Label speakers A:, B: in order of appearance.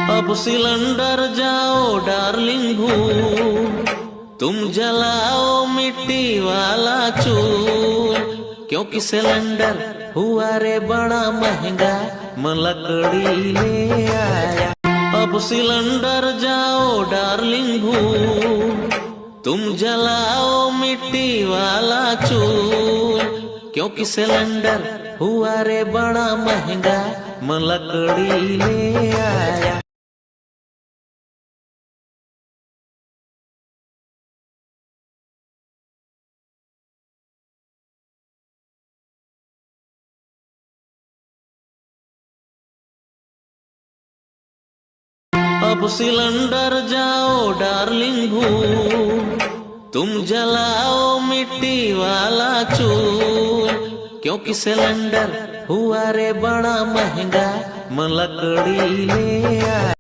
A: अब सिलेंडर जाओ डार्लिंग भूल, तुम जलाओ मिट्टी वाला चूल, क्योंकि सिलेंडर हुआ रे बड़ा महंगा, मैं लकड़ी ले आया। अब सिलेंडर जाओ डार्लिंग भूल, तुम जलाओ मिट्टी वाला चूल, क्योंकि सिलेंडर हुआ रे बड़ा महंगा, मैं लकड़ी ले आया। अब सिलेंडर जाओ डार्लिंग भूल, तुम जलाओ मिट्टी वाला चूल, क्योंकि सिलेंडर हुआ रे बड़ा महंगा, मैं लकड़ी ले